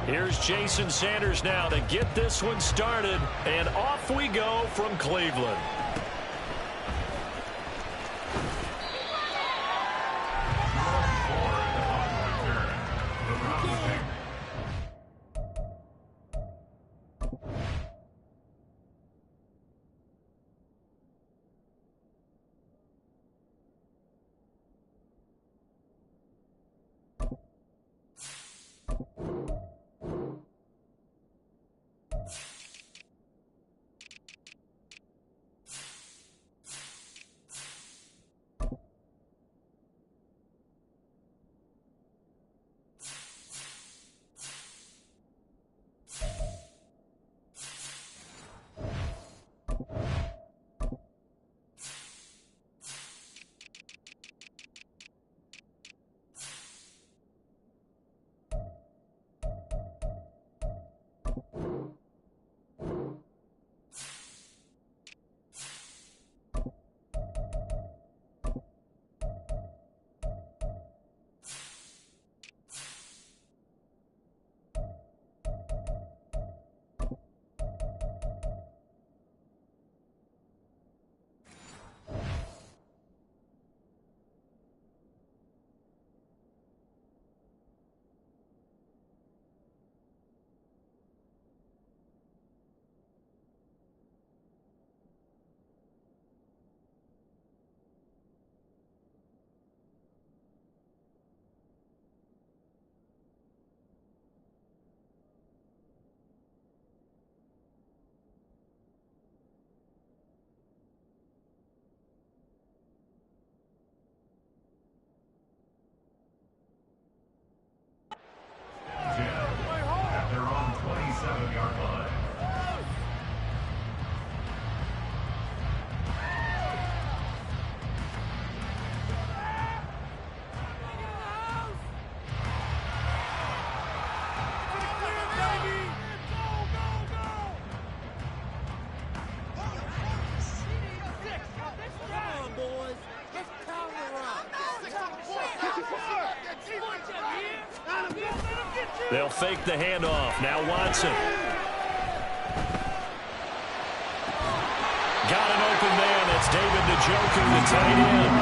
Here's Jason Sanders now to get this one started, and off we go from Cleveland. At their own 27-yard line. They'll fake the handoff. Now Watson. Got an open man. It's David Njoku, the tight end.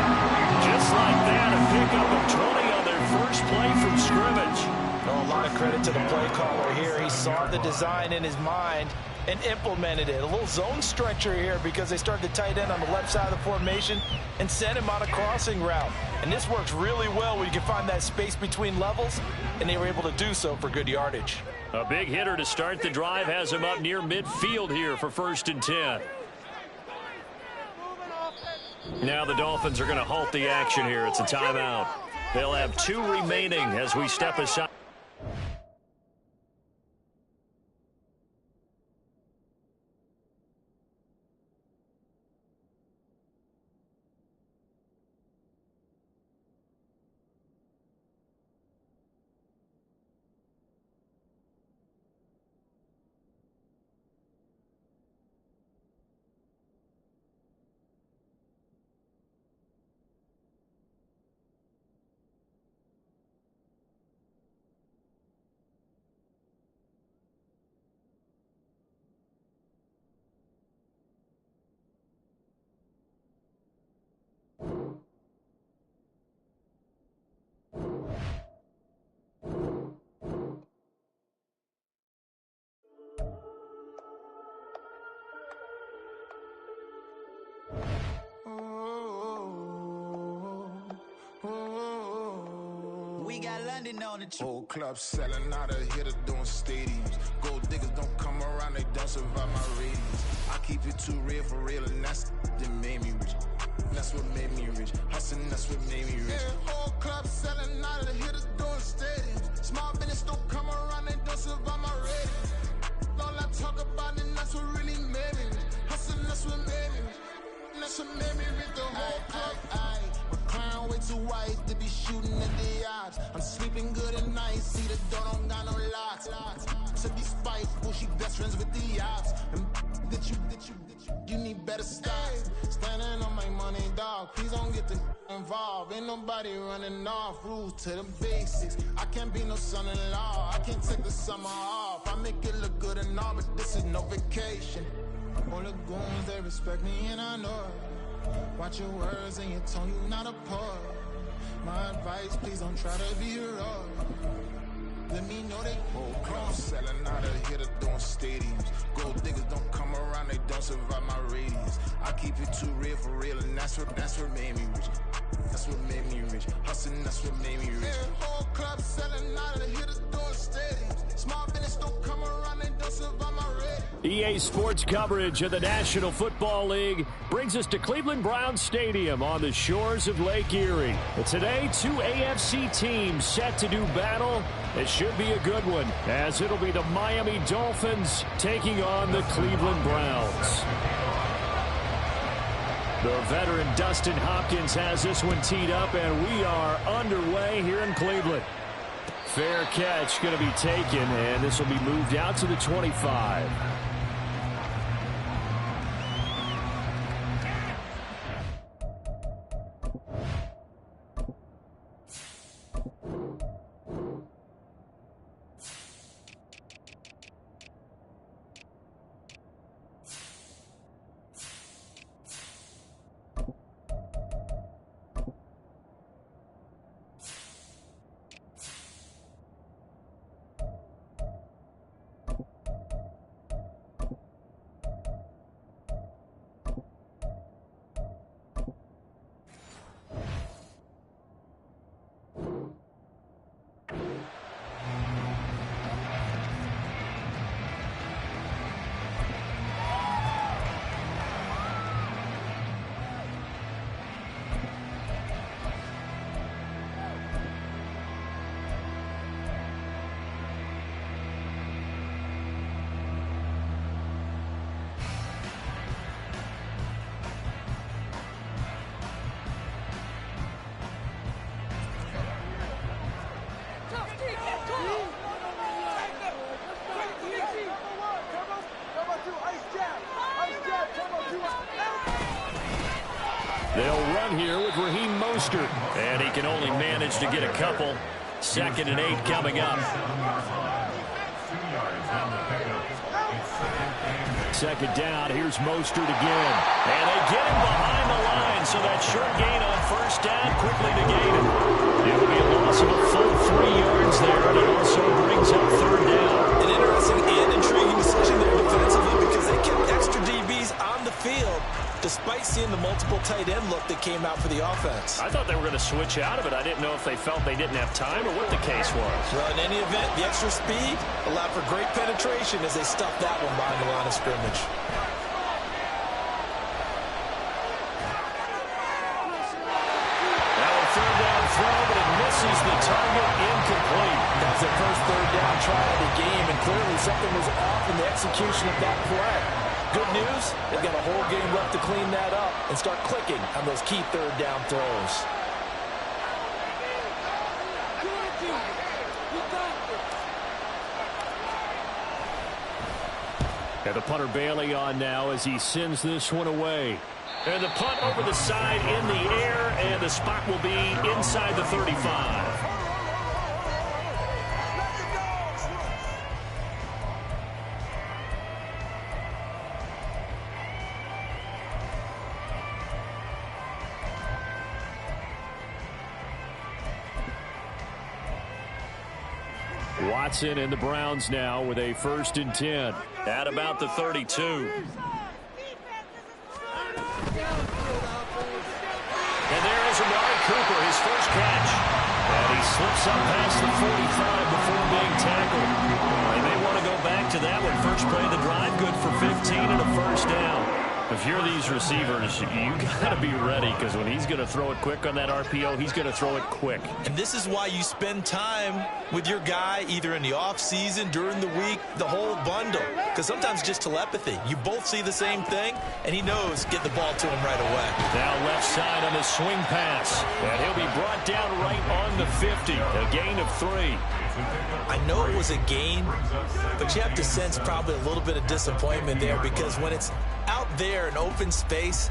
Just like that, a pickup of 20 on their first play from scrimmage. Oh, a lot of credit to the play caller here. He saw the design in his mind and implemented it. A little zone stretcher here because they started the tight end on the left side of the formation and sent him on a crossing route. And this works really well when you can find that space between levels, and they were able to do so for good yardage. A big hitter to start the drive has him up near midfield here for 1st and 10. Now the Dolphins are going to halt the action here. It's a timeout. They'll have 2 remaining as we step aside. We got London on the whole club selling out of hitter doing stadiums. Gold diggers don't come around, they don't survive my radius. I keep it too real for real, and that's that made me rich. That's what made me rich. Hustling, that's what made me rich. Yeah, whole club selling out of hitters doing stadiums. Small business don't come around, they don't survive my radius. All I talk about it, that's what really made me rich. Hustling, that's what made me rich. That's what made me rich. The whole club. My crown way too white to be shooting at the odds. I'm sleeping good at night, see the door don't got no locks. to be spiteful. She best friends with the ops. And you need better stocks. Standing on my money, dog. Please don't get involved. Ain't nobody running off. Rules to the basics. I can't be no son-in-law. I can't take the summer off. I make it look good and all, but this is no vacation. All the goons, they respect me and I know it. Watch your words and your tone, you not a poet. My advice, please don't try to be heroic. Let me know they club selling out of here to doing stadiums. Gold diggers don't come around, they don't survive my radius. I keep it too real for real, and that's what made me rich. That's what made me rich. Hustling, that's what made me rich. Yeah, whole club selling out of here to doing stadiums. Small business don't come around, they don't survive my radius. EA Sports coverage of the National Football League brings us to Cleveland Browns Stadium on the shores of Lake Erie. And today, two AFC teams set to do battle. It should be a good one, as it'll be the Miami Dolphins taking on the Cleveland Browns. The veteran Dustin Hopkins has this one teed up, and we are underway here in Cleveland. Fair catch going to be taken, and this will be moved out to the 25. They'll run here with Raheem Mostert, and he can only manage to get a couple. 2nd and 8 coming up. Second down, here's Mostert again. And they get him behind the line, so that short gain on first down quickly negated. It will be a loss of a full 3 yards there, and it also brings up 3rd down. An interesting and intriguing decision there defensively, because they kept extra DBs on the field, despite seeing the multiple tight end look that came out for the offense. I thought they were going to switch out of it. I didn't know if they felt they didn't have time or what the case was. Well, in any event, the extra speed allowed for great penetration as they stuffed that one behind the line of scrimmage. Now a 3rd down throw, but it misses the target, incomplete. That was their first 3rd down try of the game, and clearly something was off in the execution of that play. Good news, they've got a whole game left to clean that up and start clicking on those key 3rd down throws. And the punter Bailey on now as he sends this one away. And the punt over the side in the air, and the spot will be inside the 35. Watson and the Browns now with a 1st and 10 at about the 32. And there is Amari Cooper, his first catch. And he slips up past the 45 before being tackled. They may want to go back to that one. First play of the drive, good for 15 and a 1st down. If you're these receivers, you got to be ready, because when he's going to throw it quick on that RPO, he's going to throw it quick. And this is why you spend time with your guy either in the offseason, during the week, the whole bundle. Because sometimes just telepathy. You both see the same thing, and he knows get the ball to him right away. Now left side on the swing pass. And he'll be brought down right on the 50. A gain of 3. I know it was a gain, but you have to sense probably a little bit of disappointment there because when it's out there in open space,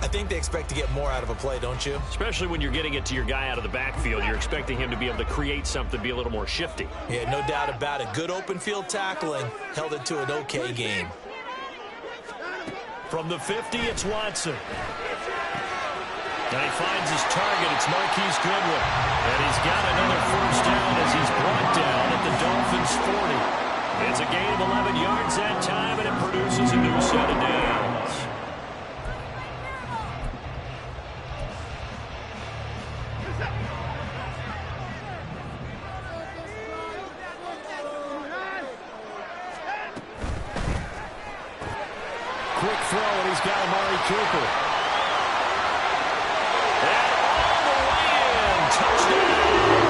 I think they expect to get more out of a play, don't you? Especially when you're getting it to your guy out of the backfield. You're expecting him to be able to create something, be a little more shifty. Yeah, no doubt about it. Good open field tackling held it to an okay game. From the 50, it's Watson. And he finds his target. It's Marquise Goodwin. And he's got another first down as he's brought down at the Dolphins' 40. It's a gain of 11 yards that time, and it produces a new set of downs. Quick throw, and he's got Amari Cooper. And all the way in. Touchdown,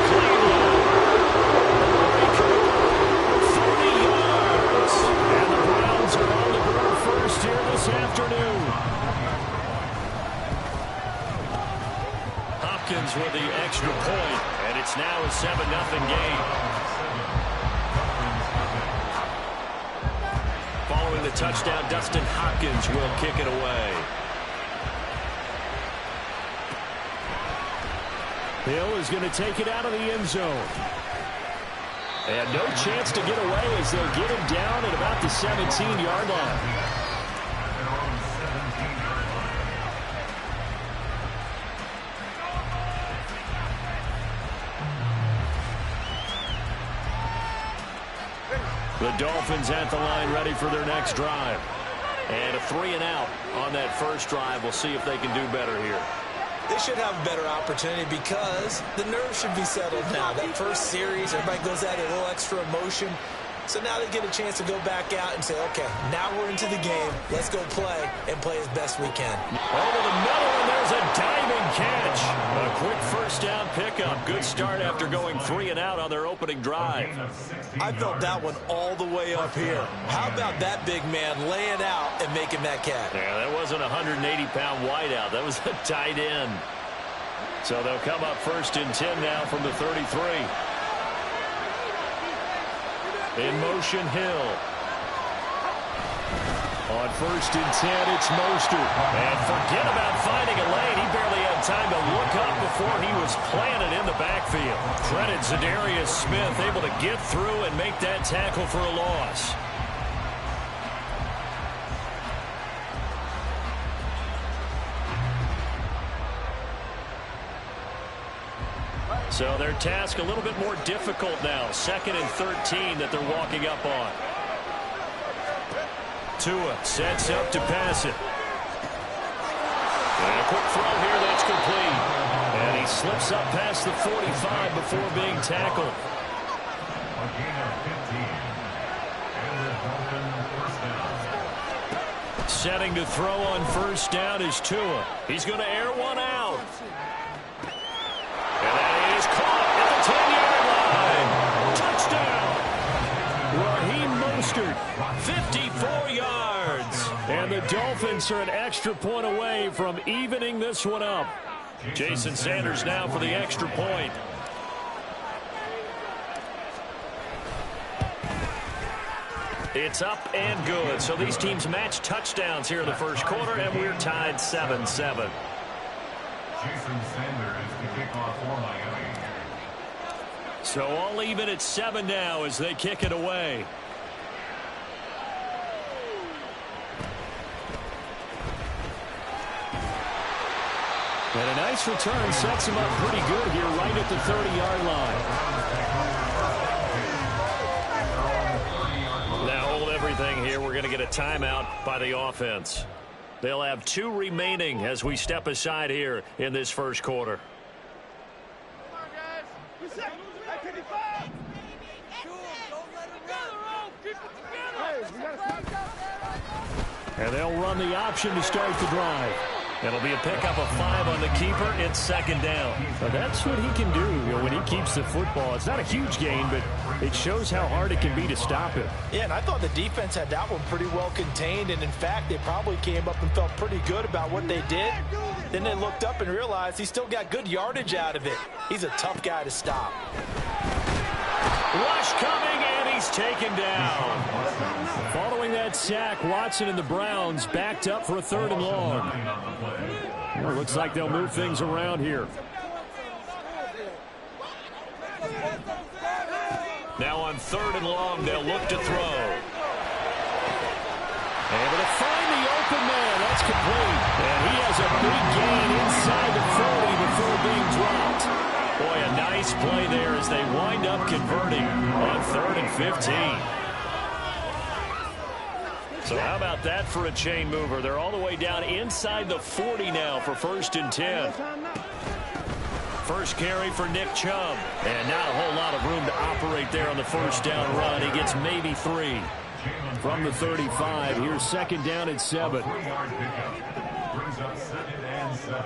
Cleveland. Amari Cooper, 40 yards. And the Browns are on the board first here this afternoon. Hopkins with the extra point, and it's now a 7-0 game. Following the touchdown, Dustin Hopkins will kick it away. Hill is going to take it out of the end zone. And no chance to get away as they'll get him down at about the 17-yard line. The Dolphins at the line ready for their next drive. And a 3-and-out on that first drive. We'll see if they can do better here. They should have a better opportunity because the nerves should be settled now. That first series, everybody goes at it a little extra emotion. So now they get a chance to go back out and say, okay, now we're into the game. Let's go play and play as best we can. Over the middle, and there's a diving catch. A quick first down pickup. Good start after going 3-and-out on their opening drive. I felt that one all the way up here. How about that big man laying out and making that catch? Yeah, that wasn't a 180-pound wideout. That was a tight end. So they'll come up first and 10 now from the 33. In motion, Hill. On first and 10, it's Mostert. And forget about finding a lane. He barely had time to look up before he was planted in the backfield. Credit Zadarius Smith, able to get through and make that tackle for a loss. So their task a little bit more difficult now. 2nd and 13 that they're walking up on. Tua sets up to pass it. And a quick throw here that's complete. And he slips up past the 45 before being tackled. A gain of 15. And the Dolphins first down. Setting to throw on first down is Tua. He's going to air one out. And that is caught at the 10-yard line. Touchdown. Raheem Mostert, 54 yards. And the Dolphins are an extra point away from evening this one up. Jason Sanders now for the extra point. It's up and good. So these teams match touchdowns here in the first quarter, and we're tied 7-7. Jason Sanders to kick off for Miami. So all even at 7 now as they kick it away. And a nice return sets him up pretty good here right at the 30-yard line. Now hold everything here. We're going to get a timeout by the offense. They'll have 2 remaining as we step aside here in this first quarter. And they'll run the option to start the drive. It'll be a pickup of 5 on the keeper. It's 2nd down. But that's what he can do, when he keeps the football. It's not a huge gain, but it shows how hard it can be to stop him. Yeah, and I thought the defense had that one pretty well contained. And, in fact, they probably came up and felt pretty good about what they did. Then they looked up and realized he still got good yardage out of it. He's a tough guy to stop. Rush coming, and he's taken down. Following that sack, Watson and the Browns backed up for a 3rd and long. Well, looks like they'll move things around here. Now on 3rd and long, they'll look to throw. Able to find the open man. That's complete. And he has a big gain inside the 40 before being dropped. Boy, a nice play there as they wind up converting on 3rd and 15. So how about that for a chain mover? They're all the way down inside the 40 now for 1st and 10. First carry for Nick Chubb. And not a whole lot of room to operate there on the 1st down run. He gets maybe 3. From the 35, here's 2nd down and 7. Brings up 2nd and 7.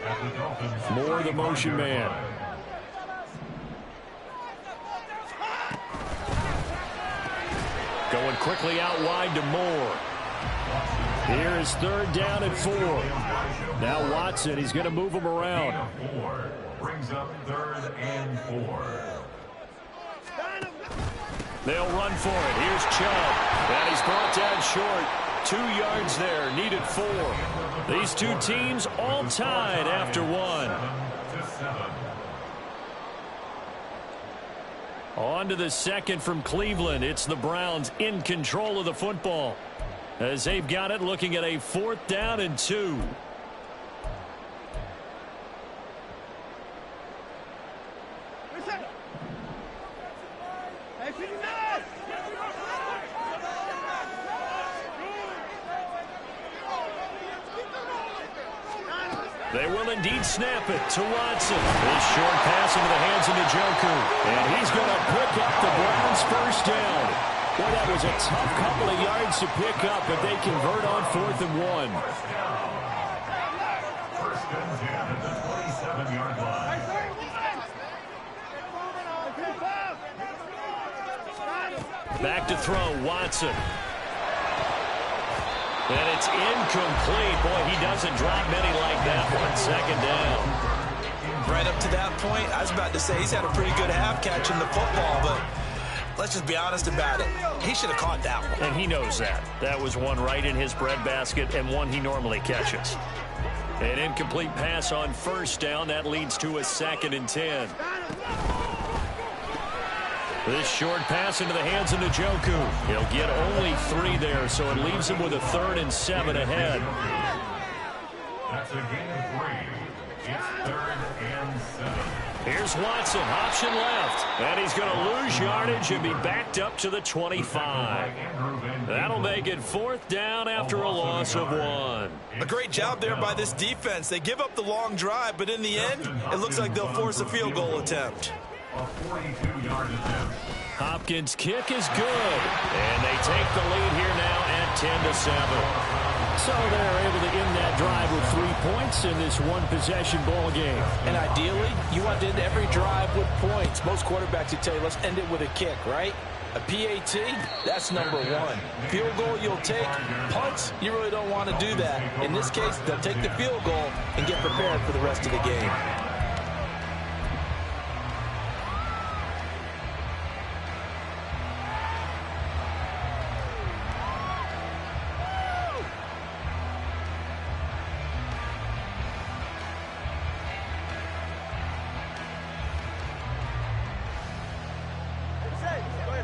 At the Dolphins. Moore, the motion man. Going quickly out wide to Moore. Here is 3rd down and 4. Now Watson, he's going to move him around. Brings up 3rd and 4. They'll run for it. Here's Chubb. And he's brought down short. 2 yards there. Needed 4. These two teams all tied after 1. On to the 2nd from Cleveland. It's the Browns in control of the football. As they've got it, looking at a 4th down and 2. They will indeed snap it to Watson. This short pass into the hands of Njoku. And he's going to pick up the Browns' 1st down. Boy, that was a tough couple of yards to pick up, but they convert on 4th and 1. 1st and 10 at the 27-yard line. Back to throw, Watson. And it's incomplete. Boy, he doesn't drop many like that one. 2nd down. Right up to that point, I was about to say he's had a pretty good half catching the football, but let's just be honest about it. He should have caught that one. And he knows that. That was one right in his breadbasket and one he normally catches. An incomplete pass on 1st down. That leads to a 2nd and 10. This short pass into the hands of Njoku. He'll get only 3 there, so it leaves him with a 3rd and 7 ahead. That's a gain of 3. It's 3rd and 7. Here's Watson, option left. And he's going to lose yardage and be backed up to the 25. That'll make it 4th down after a loss of 1. A great job there by this defense. They give up the long drive, but in the end, it looks like they'll force a field goal attempt. A 42-yard attempt. Hopkins' kick is good. And they take the lead here now at 10-7. So they're able to end that drive with 3 points in this one-possession ball game. And ideally, you want to end every drive with points. Most quarterbacks would tell you, let's end it with a kick, right? A PAT, that's number 1. Field goal you'll take. Punts, you really don't want to do that. In this case, they'll take the field goal and get prepared for the rest of the game.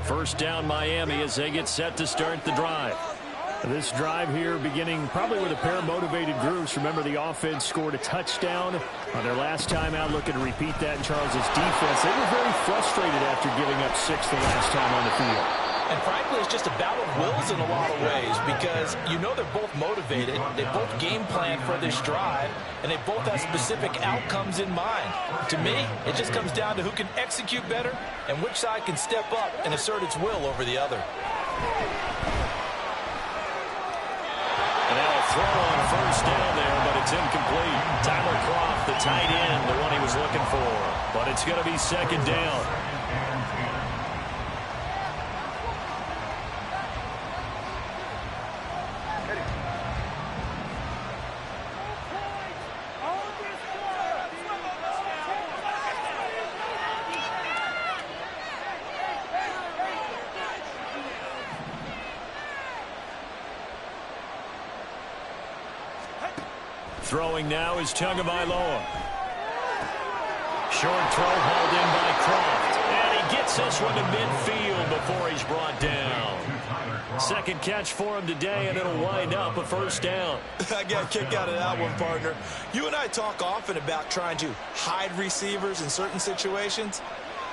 First down Miami as they get set to start the drive. This drive here beginning probably with a pair of motivated groups. Remember, the offense scored a touchdown on their last time out. Looking to repeat that in Charles's defense. They were very frustrated after giving up 6 the last time on the field. And frankly, it's just a battle of wills in a lot of ways because you know they're both motivated. They both game plan for this drive, and they both have specific outcomes in mind. To me, it just comes down to who can execute better and which side can step up and assert its will over the other. And now a throw on 1st down there, but it's incomplete. Tyler Kroft, the tight end, the one he was looking for. But it's going to be 2nd down. Throwing now is Tagovailoa. Short throw hauled in by Croft. And he gets this one to midfield before he's brought down. Second catch for him today, and it'll wind up a first down. I got a kick out of that one, partner. You and I talk often about trying to hide receivers in certain situations,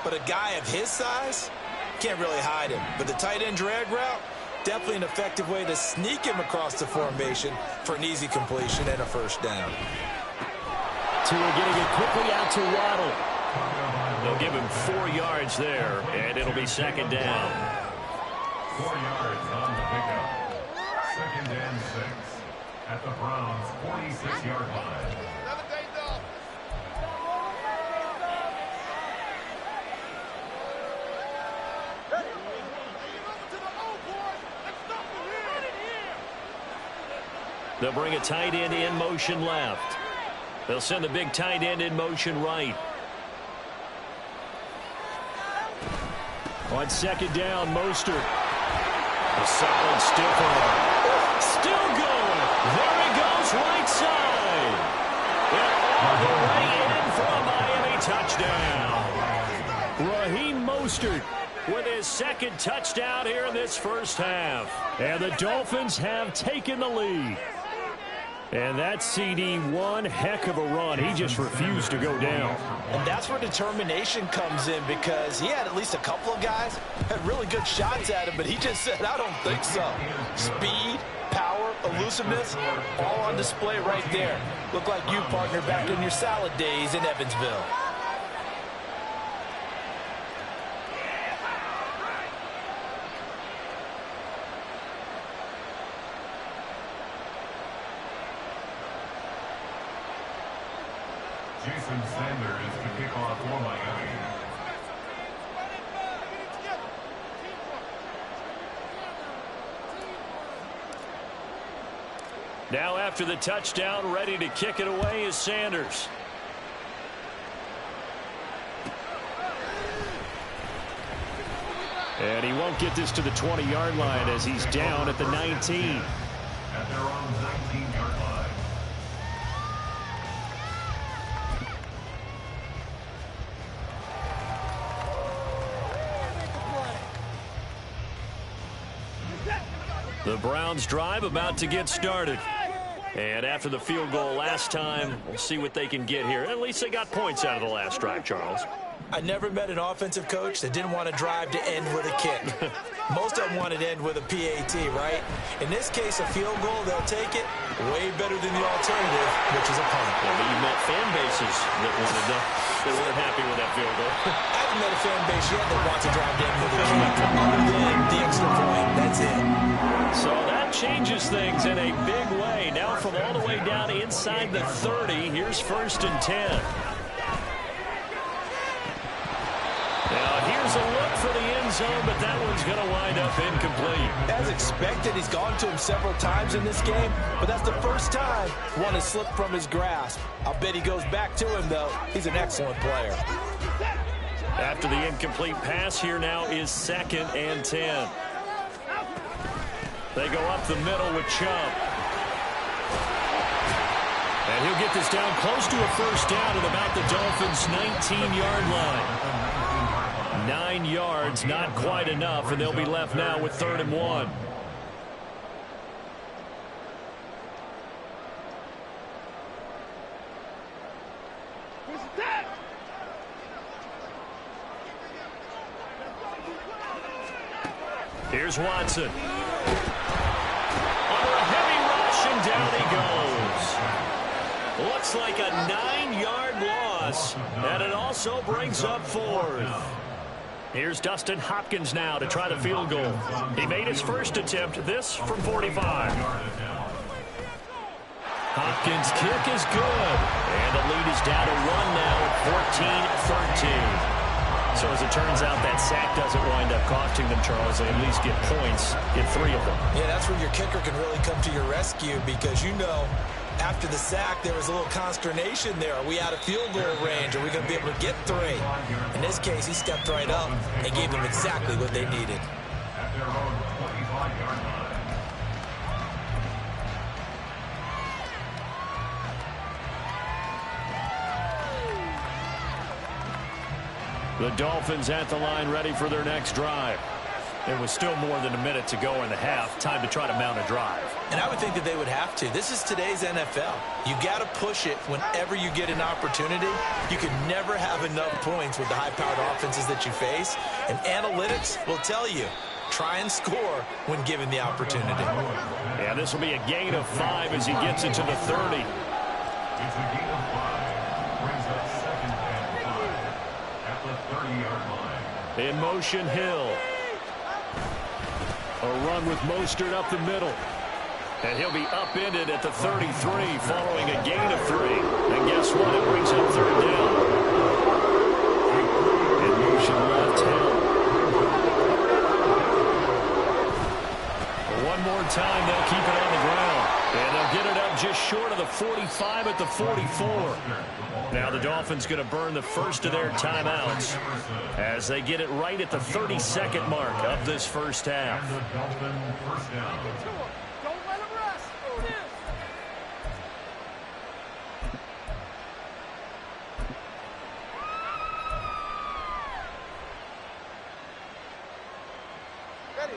but a guy of his size can't really hide him. But the tight end drag route, definitely an effective way to sneak him across the formation for an easy completion and a first down. Tua getting it quickly out to Waddle. They'll give him 4 yards there, and it'll be second down. 4 yards on the pickup. Second and 6 at the Browns' 46-yard line. They'll bring a tight end in motion left. They'll send the big tight end in motion right. On second down, Mostert. A solid stiff arm. Still going. There he goes, right side. And all the way in for a Miami touchdown. Raheem Mostert with his second touchdown here in this first half. And the Dolphins have taken the lead. And that CD, one heck of a run. He just refused to go down. And that's where determination comes in, because he had at least a couple of guys had really good shots at him, but he just said, I don't think so. Speed, power, elusiveness, all on display right there. Look like you, partner, back in your salad days in Evansville. Jason Sanders to kick off for Miami. Now after the touchdown, ready to kick it away is Sanders. And he won't get this to the 20-yard line as he's down at the 19. At their own 19-yard line. The Browns drive about to get started. And after the field goal last time, we'll see what they can get here. At least they got points out of the last drive, Charles. I never met an offensive coach that didn't want to drive to end with a kick. Most of them want to end with a PAT, right? In this case, a field goal, they'll take it way better than the alternative, which is a punt. Yeah, but you met fan bases that weren't happy with that field goal. I haven't met a fan base yet that wants to drive to end with a kick, other than the extra point. That's it. So that changes things in a big way. Now from all the way down inside the 30, here's 1st and 10. Now here's a look for the end zone, but that one's going to wind up incomplete. As expected, he's gone to him several times in this game, but that's the first time one has slipped from his grasp. I'll bet he goes back to him, though. He's an excellent player. After the incomplete pass, here now is 2nd and 10. They go up the middle with Chubb. And he'll get this down close to a first down at about the Dolphins' 19-yard line. 9 yards, not quite enough, and they'll be left now with 3rd and 1. Here's Watson. Under a heavy rush, and down he goes. Looks like a 9-yard loss, and it also brings up 4th. Here's Dustin Hopkins now to try the field goal. He made his first attempt, this from 45. Hopkins' kick is good, and the lead is down to 1 now, 14-13. So as it turns out, that sack doesn't wind up costing them, Charles. They at least get points, get 3 of them. Yeah, that's where your kicker can really come to your rescue, because you know, after the sack, there was a little consternation there. Are we out of field goal range? Are we going to be able to get 3? In this case, he stepped right up and gave them exactly what they needed. At their own 25-yard line. The Dolphins at the line ready for their next drive. There was still more than a minute to go in the half. Time to try to mount a drive. And I would think that they would have to. This is today's NFL. You got to push it whenever you get an opportunity. You can never have enough points with the high-powered offenses that you face. And analytics will tell you, try and score when given the opportunity. Yeah, this will be a gain of 5 as he gets it to the 30. It's a gain of 5. Brings up 2nd and 5 at the 30-yard line. In motion, Hill. A run with Mostert up the middle. And he'll be upended at the 33 following a gain of 3. And guess what? It brings up 3rd down. In motion left, Hill. One more time, they'll keep it on the ground. And they'll get it up just short of the 45 at the 44. Now the Dolphins going to burn the first of their timeouts as they get it right at the 32nd mark of this first half. And the Dolphin first down. Don't let him rest. Do this. Ready.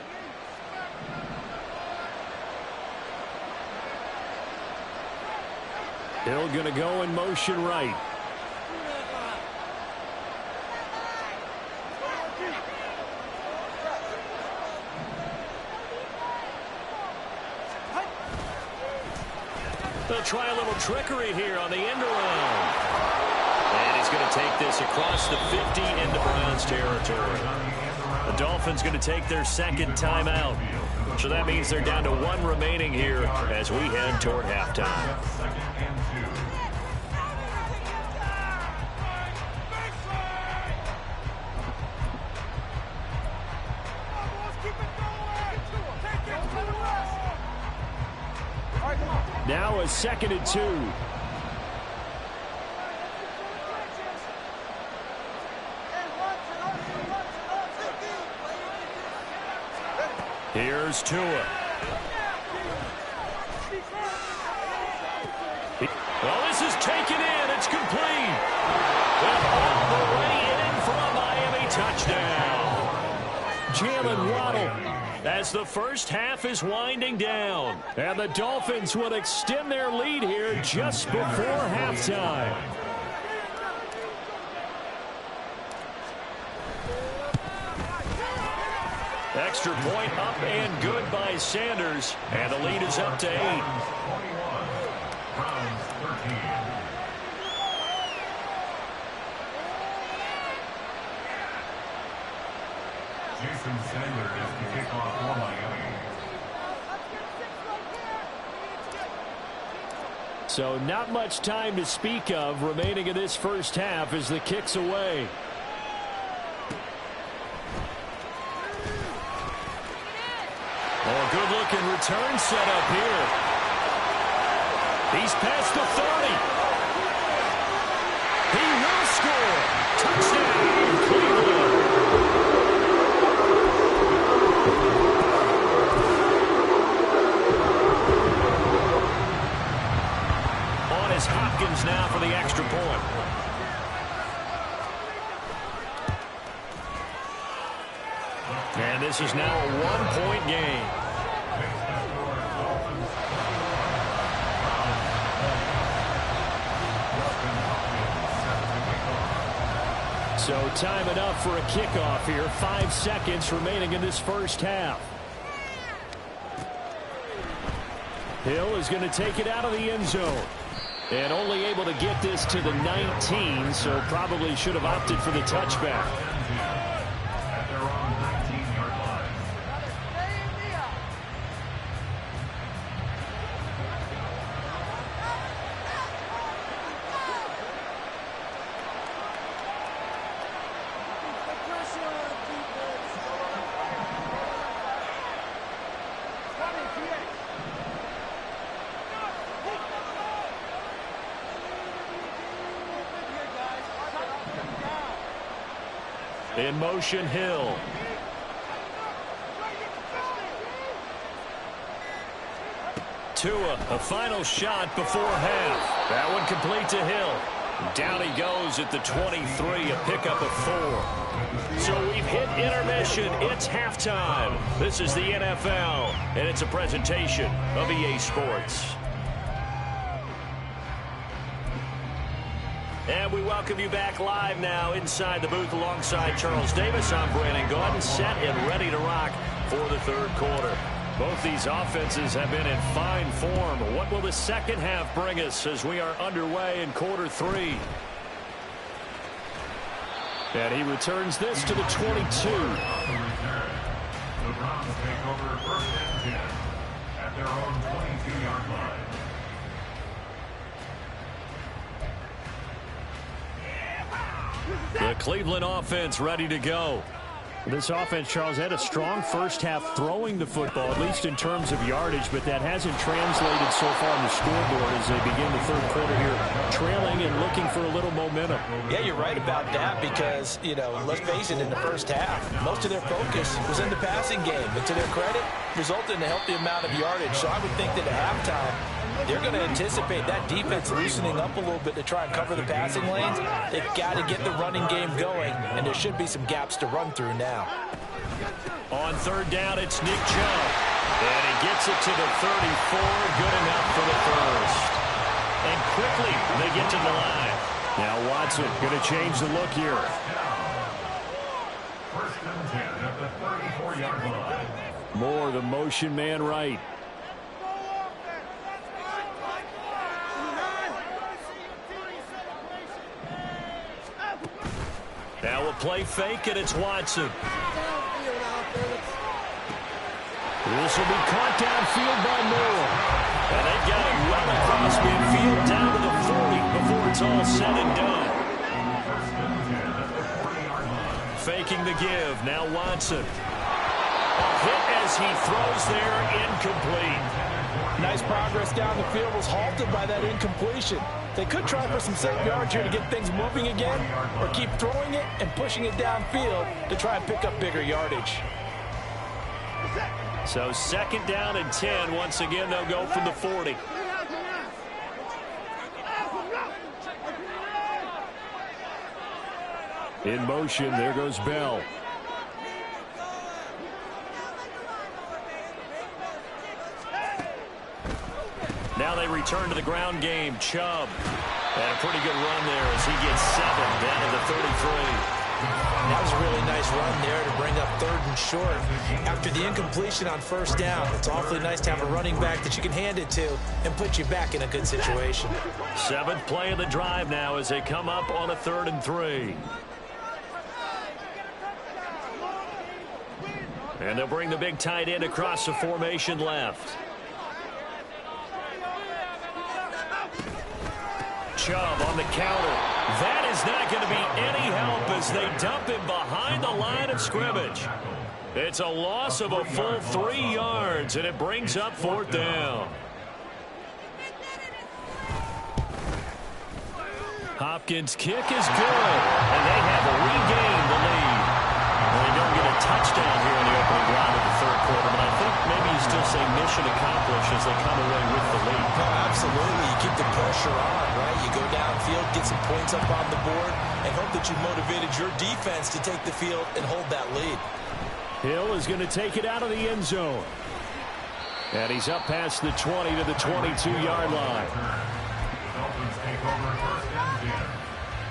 Hill going to go in motion right. They'll try a little trickery here on the end around. And he's going to take this across the 50 into Browns territory. The Dolphins going to take their second timeout. So that means they're down to 1 remaining here as we head toward halftime. 2nd and 2. Now a 2nd and 2. Here's Tua. Well, this is taken in. It's complete. And all the way in for a Miami touchdown. Jalen Waddle as the first half is winding down. And the Dolphins will extend their lead here just before halftime. Extra point up and good by Sanders. And the lead is up to 8. Browns 13. Jason Sanders is the kickoff for Miami. So not much time to speak of remaining in this first half as the kick's away. Oh, good-looking return set up here. He's past the 30. He will score. Touchdown, Cleveland. On is Hopkins now for the extra point. And this is now a 1-point game. So time enough for a kickoff here. 5 seconds remaining in this first half. Hill is going to take it out of the end zone. And only able to get this to the 19, so probably should have opted for the touchback. At their own 19-yard line. In motion, Hill. Tua, a final shot before half. That one complete to Hill. Down he goes at the 23, a pickup of 4. So we've hit intermission. It's halftime. This is the NFL, and it's a presentation of EA Sports. And we welcome you back live now inside the booth alongside Charles Davis. I'm Brandon Gaudin, set and ready to rock for the third quarter. Both these offenses have been in fine form. What will the second half bring us as we are underway in quarter 3? And he returns this to the 22. The Browns take over first and 10 at their own 22-yard line. The Cleveland offense ready to go. This offense, Charles, had a strong first half throwing the football, at least in terms of yardage, but that hasn't translated so far on the scoreboard as they begin the third quarter here, trailing and looking for a little momentum. Yeah, you're right about that because, let's face it, in the first half, most of their focus was in the passing game. And to their credit, resulted in a healthy amount of yardage. So I would think that at halftime, they're going to anticipate that defense loosening up a little bit to try and cover the passing lanes. They've got to get the running game going, and there should be some gaps to run through now. On third down, it's Nick Chubb. And he gets it to the 34. Good enough for the first. And quickly, they get to the line. Now Watson going to change the look here. First and 10 at the 34-yard line. Moore, the motion man right. Now we'll play fake, and it's Watson. This will be caught downfield by Moore. And they've got him well across midfield down to the 40 before it's all said and done. Faking the give. Now Watson. A hit as he throws there, incomplete. Nice progress down the field was halted by that incompletion. They could try for some safe yards here to get things moving again, or keep throwing it and pushing it downfield to try and pick up bigger yardage. So second down and 10. Once again, they'll go from the 40. In motion, there goes Bell. Now they return to the ground game. Chubb. And a pretty good run there as he gets 7 down to the 33. That was a really nice run there to bring up third and short. After the incompletion on first down, it's awfully nice to have a running back that you can hand it to and put you back in a good situation. 7th play of the drive now as they come up on a 3rd and 3. And they'll bring the big tight end across the formation left. Chubb on the counter. That is not going to be any help as they dump him behind the line of scrimmage. It's a loss of a full 3 yards, and it brings up 4th down. Hopkins' kick is good, and they have regained the lead. Well, they don't get a touchdown here in the opening drive of the third quarter, but I think maybe you still say mission accomplished as they come away with the lead. No, absolutely. You keep the pressure on, right? You go downfield, get some points up on the board, and hope that you motivated your defense to take the field and hold that lead. Hill is going to take it out of the end zone. And he's up past the 20 to the 22-yard line. The Dolphins take over first and 10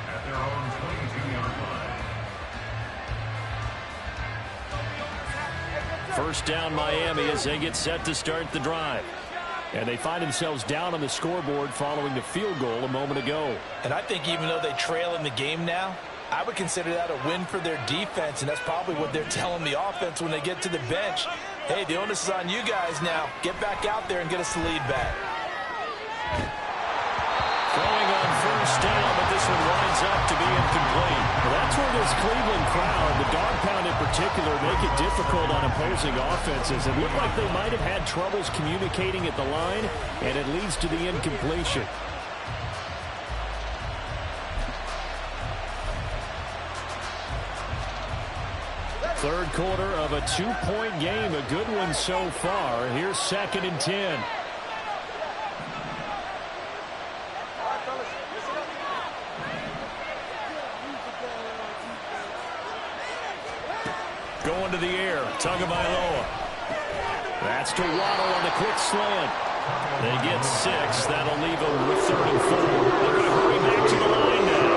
at their own 22-yard line. First down Miami as they get set to start the drive. And they find themselves down on the scoreboard following the field goal a moment ago. And I think even though they trail in the game now, I would consider that a win for their defense, and that's probably what they're telling the offense when they get to the bench. Hey, the onus is on you guys now. Get back out there and get us the lead back. Throwing on first down, but this one winds up to be incomplete. Well, that's where this Cleveland crowd, the dog pound in particular, make it difficult on opposing offenses. It looked like they might have had troubles communicating at the line, and it leads to the incompletion. Third quarter of a 2-point game, a good one so far. Here's 2nd and 10. Going to the air. Tagovailoa. That's to Waddle on the quick slant. They get 6. That'll leave them with 3rd and 4. They're going to hurry back to the line now.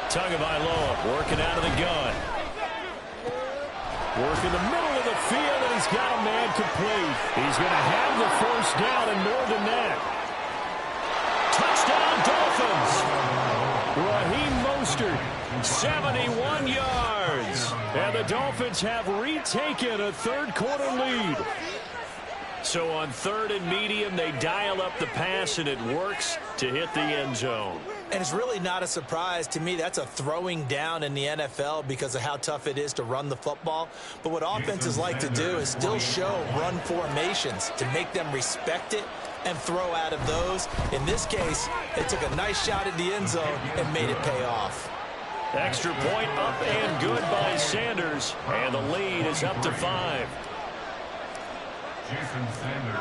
Tagovailoa working out of the gun. Work in the middle of the field, and he's got a man complete. He's going to have the first down and more than that. Touchdown, Dolphins. Raheem Mostert, 71 yards. And the Dolphins have retaken a third-quarter lead. So on 3rd and medium, they dial up the pass, and it works to hit the end zone. And it's really not a surprise to me. That's a throwing down in the NFL because of how tough it is to run the football. But what offenses like to do is still show run formations to make them respect it and throw out of those. In this case, they took a nice shot at the end zone and made it pay off. Extra point up and good by Sanders. And the lead is up to 5.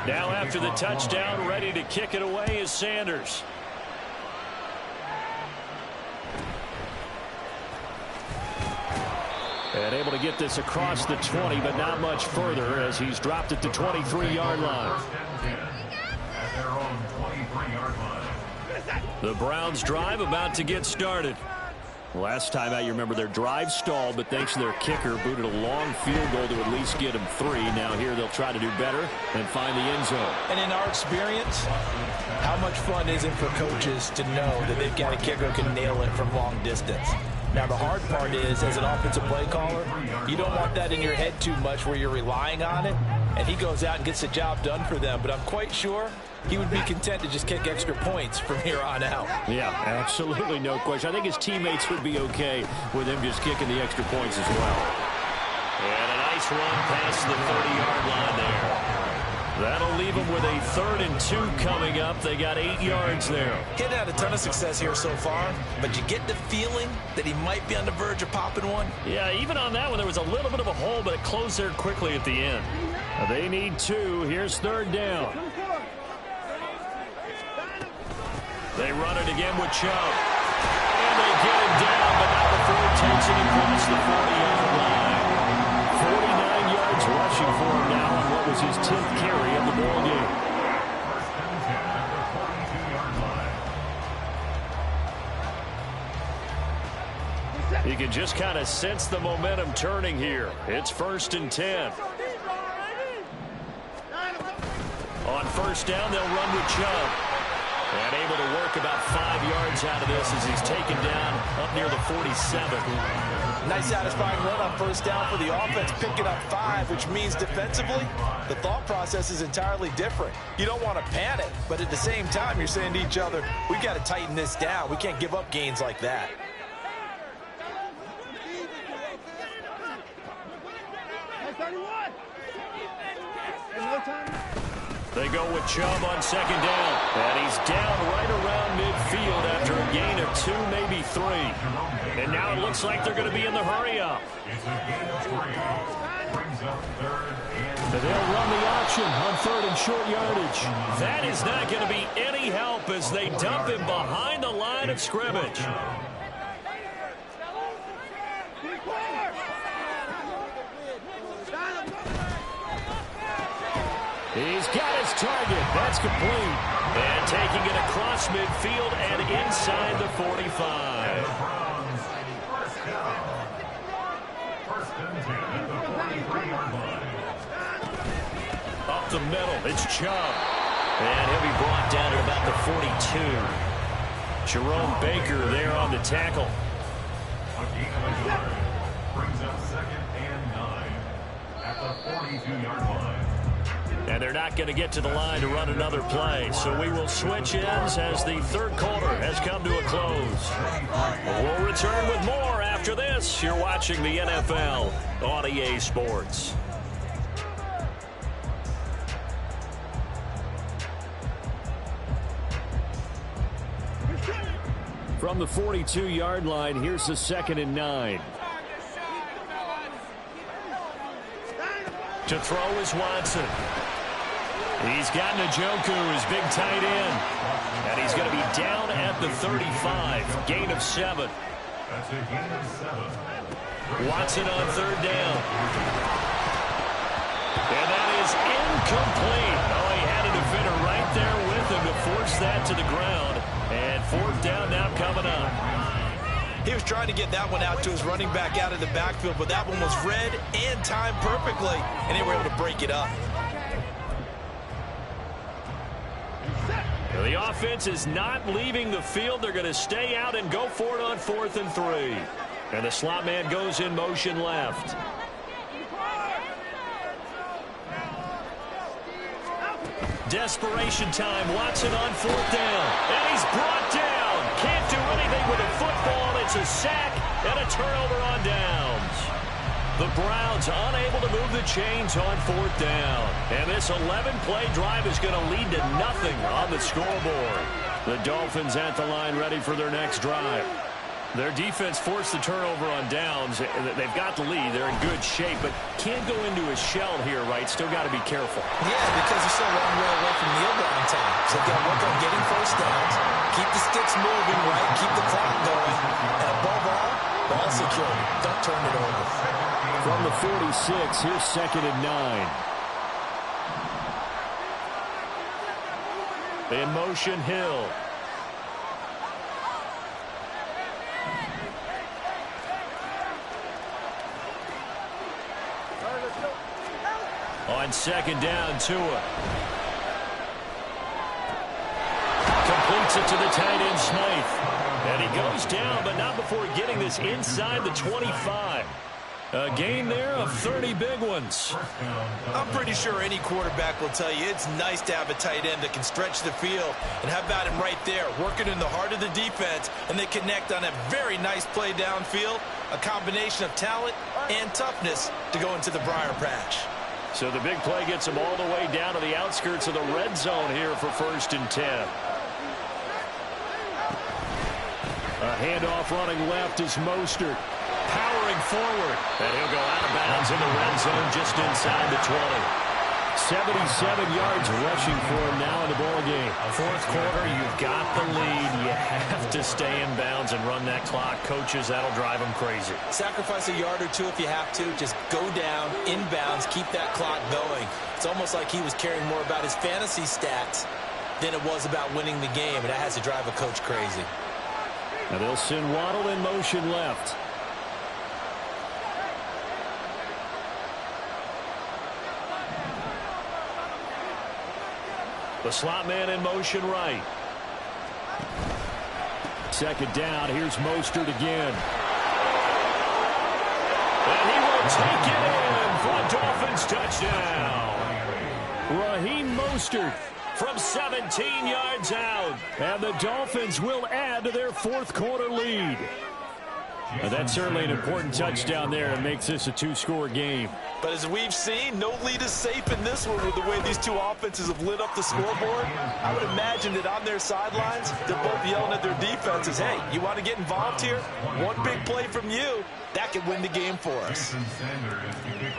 Now after the touchdown, ready to kick it away is Sanders. And able to get this across the 20, but not much further as he's dropped it to 23-yard line. The Browns drive about to get started. Last time out, you remember their drive stalled, but thanks to their kicker, booted a long field goal to at least get them 3. Now here they'll try to do better and find the end zone. And in our experience, how much fun is it for coaches to know that they've got a kicker who can nail it from long distance? Now, the hard part is, as an offensive play caller, you don't want that in your head too much where you're relying on it, and he goes out and gets the job done for them. But I'm quite sure he would be content to just kick extra points from here on out. Yeah, absolutely no question. I think his teammates would be okay with him just kicking the extra points as well. And a nice run past the 30-yard line there. That'll leave them with a 3rd and 2 coming up. They got 8 yards there. He's had a ton of success here so far, but you get the feeling that he might be on the verge of popping one. Yeah, even on that one, there was a little bit of a hole, but it closed there quickly at the end. They need 2. Here's 3rd down. They run it again with Chubb. And they get him down, but not before it takes it across the 40-yard line. 49 yards rushing for him now on what was his 10th carry of the ball game. You can just kind of sense the momentum turning here. It's 1st and 10. On 1st down, they'll run with Chubb. And able to work about 5 yards out of this as he's taken down up near the 47. Nice satisfying run on 1st down for the offense, picking up 5, which means defensively, the thought process is entirely different. You don't want to panic, but at the same time, you're saying to each other, we've got to tighten this down. We can't give up gains like that. They go with Chubb on 2nd down. And he's down right around midfield after a gain of 2, maybe 3. And now it looks like they're going to be in the hurry-up. But they'll run the option on 3rd and short yardage. That is not going to be any help as they dump him behind the line of scrimmage. He's got his target. That's complete. And taking it across midfield and inside the 45. Up the middle, it's Chubb. And he'll be brought down at about the 42. Jerome Baker there on the tackle. Brings up 2nd and 9 at the 42-yard line. And they're not going to get to the line to run another play. So we will switch ends as the 3rd quarter has come to a close. We'll return with more after this. You're watching the NFL on EA Sports. From the 42-yard line, here's the 2nd and 9. To throw is Watson. He's got Njoku, his big tight end. And he's going to be down at the 35. Gain of 7. That's a gain of 7. Watson on third down. And that is incomplete. Oh, he had a defender right there with him to force that to the ground. And fourth down now coming up. He was trying to get that one out to his running back out of the backfield, but that one was read and timed perfectly, and they were able to break it up. The offense is not leaving the field. They're going to stay out and go for it on 4th and 3. And the slot man goes in motion left. Desperation time. Watson on 4th down. And he's brought down. Can't do anything with a football. It's a sack and a turnover on downs. The Browns unable to move the chains on 4th down. And this 11-play drive is going to lead to nothing on the scoreboard. The Dolphins at the line ready for their next drive. Their defense forced the turnover on downs. They've got the lead. They're in good shape, but can't go into a shell here, right? Still got to be careful. Yeah, because they're still a long way away from kneel down time. So they've got to work on getting first downs, keep the sticks moving, right? Keep the clock going. And above all, ball security. Don't turn it over. From the 46, here's 2nd and 9. In motion, Hill. On 2nd down, Tua. Completes it to the tight end, Smythe. And he goes down, but not before getting this inside the 25. A gain there of 30 big ones. I'm pretty sure any quarterback will tell you it's nice to have a tight end that can stretch the field. And how about him right there, working in the heart of the defense, and they connect on a very nice play downfield, a combination of talent and toughness to go into the briar patch. So the big play gets him all the way down to the outskirts of the red zone here for 1st and 10. A handoff running left is Mostert. Powering forward. And he'll go out of bounds in the red zone just inside the 20. 77 yards rushing for him now in the ball game. 4th quarter, you've got the lead. You have to stay in bounds and run that clock. Coaches, that'll drive them crazy. Sacrifice a yard or two if you have to. Just go down, in bounds, keep that clock going. It's almost like he was caring more about his fantasy stats than it was about winning the game, and that has to drive a coach crazy. Now they'll send Waddle in motion left. The slot man in motion right. 2nd down. Here's Mostert again. And he will take it in for a Dolphins touchdown. Raheem Mostert from 17 yards out. And the Dolphins will add to their 4th quarter lead. Now that's certainly an important touchdown there and makes this a 2-score game. But as we've seen, no lead is safe in this one with the way these two offenses have lit up the scoreboard. I would imagine that on their sidelines, they're both yelling at their defenses, hey, you want to get involved here? One big play from you, that could win the game for us.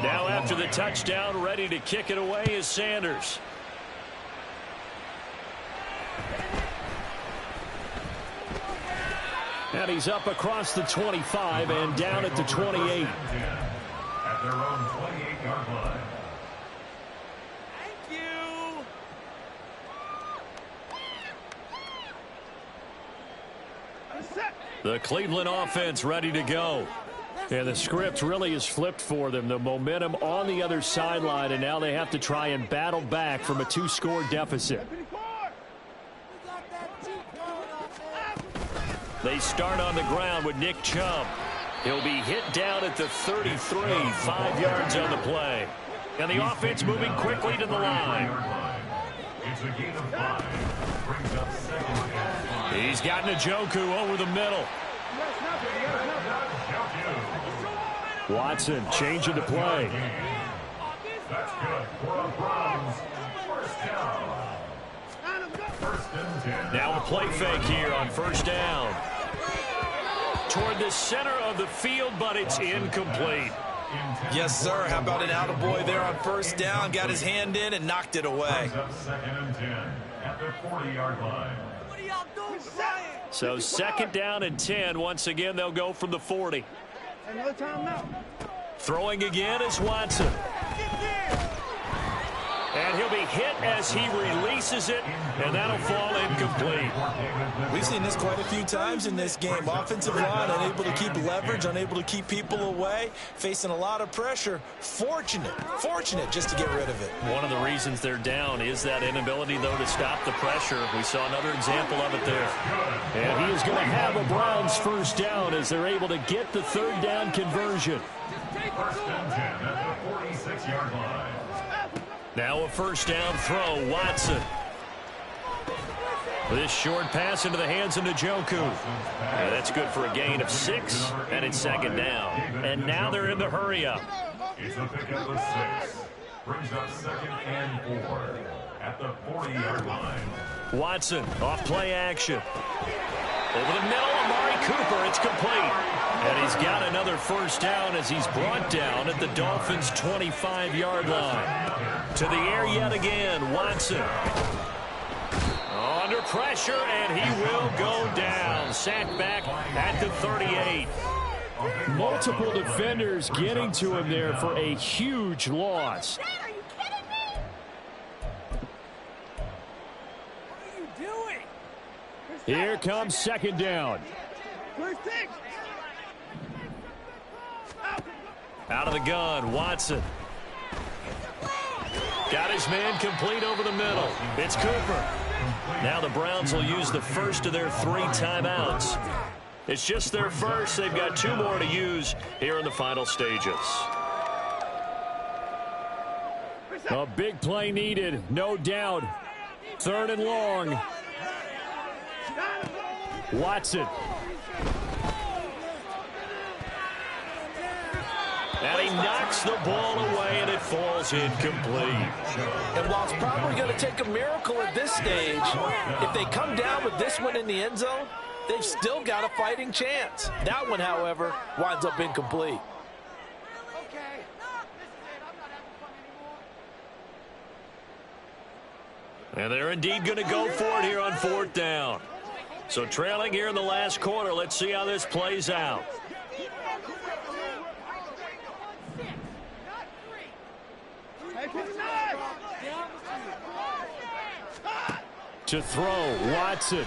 Now after the touchdown, ready to kick it away is Sanders. And he's up across the 25 and down at the 28. At their own 28-yard line. Thank you. The Cleveland offense ready to go. And the script really is flipped for them. The momentum on the other sideline, and now they have to try and battle back from a 2-score deficit. They start on the ground with Nick Chubb. He'll be hit down at the 33, 5 yards on the play. And the offense moving quickly to the line. It's a gain of 5. Brings up 2nd down. He's got Njoku over the middle. Watson changing the play. That's good for the Browns. 1st down. 1st and 10. Now a play fake here on 1st down. Toward the center of the field, but it's incomplete. Yes, sir. How about an attaboy there on first down? Got his hand in and knocked it away. Second and 10 at the 40-yard line. What are y'all doing, Brian? So second down and 10. Once again, they'll go from the 40. Another timeout. Throwing again is Watson. And he'll be hit as he releases it, and that'll fall incomplete. We've seen this quite a few times in this game. Offensive line unable to keep leverage, unable to keep people away, facing a lot of pressure. Fortunate just to get rid of it. One of the reasons they're down is that inability, though, to stop the pressure. We saw another example of it there. And he is going to have a Browns first down as they're able to get the third down conversion. First and 10 at the 46-yard line. Now a first down throw, Watson. This short pass into the hands of Njoku. That's good for a gain of 6, and it's second down. And now they're in the hurry-up. It's a pickup of 6. Brings up second and 4 at the 40-yard line. Watson off play action. Over the middle, Amari Cooper. It's complete. And he's got another first down as he's brought down at the Dolphins' 25-yard line. To the air yet again, Watson. Under pressure, and he will go down. Sacked back at the 38. Multiple defenders getting to him there for a huge loss. Dad, are you kidding me? What are you doing? Here comes second down. First six. Out of the gun, Watson. Got his man complete over the middle. It's Cooper. Now the Browns will use the first of their 3 timeouts. It's just their first. They've got 2 more to use here in the final stages. A big play needed, no doubt. Third and long. Watson. And he knocks the ball away, and it falls incomplete. And while it's probably going to take a miracle at this stage, if they come down with this one in the end zone, they've still got a fighting chance. That one, however, winds up incomplete. And they're indeed going to go for it here on fourth down. So trailing here in the last quarter, let's see how this plays out. To throw, Watson.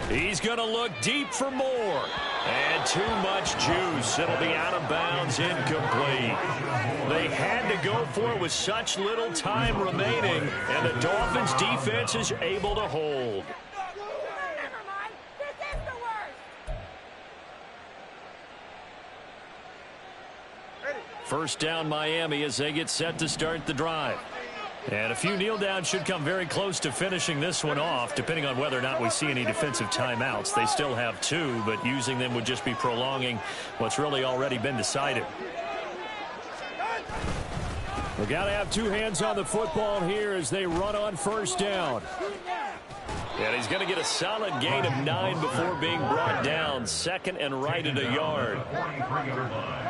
He's going to look deep for more. And too much juice. It'll be out of bounds, incomplete. They had to go for it with such little time remaining, and the Dolphins' defense is able to hold. Never mind. This is the worst. First down, Miami, as they get set to start the drive. And a few kneel downs should come very close to finishing this one off, depending on whether or not we see any defensive timeouts. They still have 2, but using them would just be prolonging what's really already been decided. We've got to have 2 hands on the football here as they run on first down. And he's going to get a solid gain of 9 before being brought down. Second and right at a yard. 43-yard line.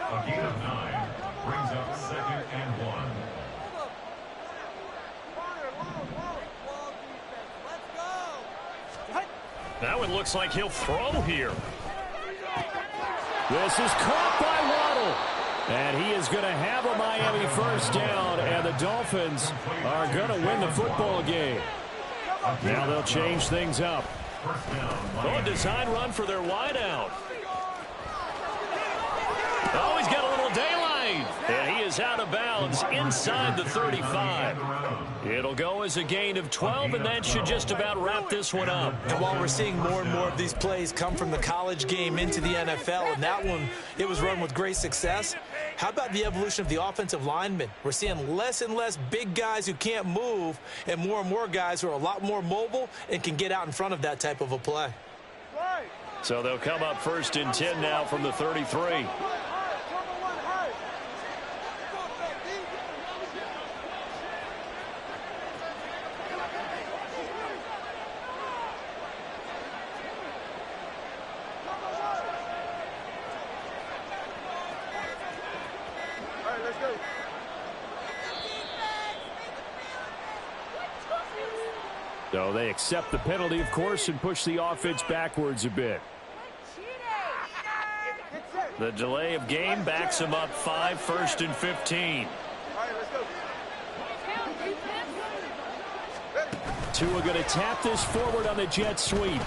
A gain of 9 brings up second and 1. Now it looks like he'll throw here. This is caught by Waddle. And he is going to have a Miami first down, and the Dolphins are going to win the football game. Now they'll change things up. Oh, a design run for their wideout. Oh, he's got a little daylight. And he is out of bounds inside the 35. It'll go as a gain of 12, and that should just about wrap this one up. And while we're seeing more and more of these plays come from the college game into the NFL, and that one, it was run with great success, how about the evolution of the offensive linemen? We're seeing less and less big guys who can't move and more guys who are a lot more mobile and can get out in front of that type of a play. So they'll come up first and 10 now from the 33. let's go. So they accept the penalty, of course, and push the offense backwards a bit. The delay of game backs them up 5, 1st and 15. All right, let's go. Tua going to tap this forward on the jet sweep.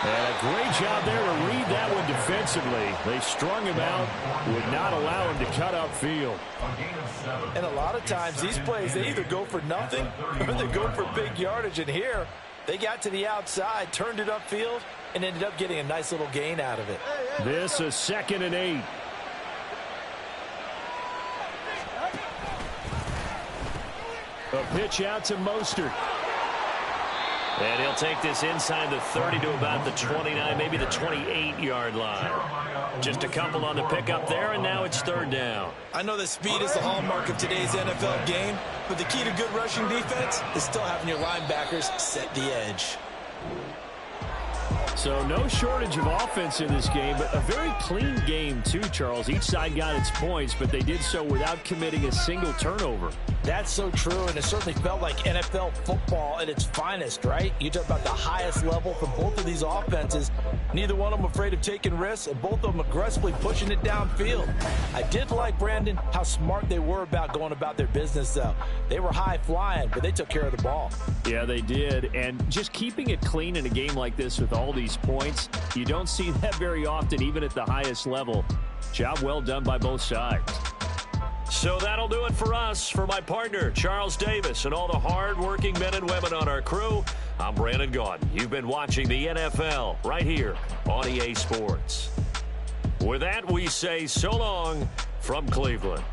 And a great job there to read that one defensively. They strung him out, would not allow him to cut upfield. And a lot of times these plays, they either go for nothing or they go for big yardage. And here, they got to the outside, turned it upfield, and ended up getting a nice little gain out of it. This is 2nd and 8. A pitch out to Mostert. And he'll take this inside the 30 to about the 29, maybe the 28-yard line. Just a couple on the pickup there, and now it's 3rd down. I know that speed is the hallmark of today's NFL game, but the key to good rushing defense is still having your linebackers set the edge. So no shortage of offense in this game, but a very clean game too, Charles. Each side got its points, but they did so without committing a single turnover. That's so true, and it certainly felt like NFL football at its finest, right? You talk about the highest level from both of these offenses. Neither one of them afraid of taking risks, and both of them aggressively pushing it downfield. I did like, Brandon, how smart they were about going about their business, though. They were high-flying, but they took care of the ball. Yeah, they did, and just keeping it clean in a game like this with all these points, you don't see that very often, even at the highest level. Job well done by both sides. So that'll do it for us. For my partner, Charles Davis, and all the hard-working men and women on our crew, I'm Brandon Gaudin. You've been watching the NFL right here on EA Sports. With that, we say so long from Cleveland.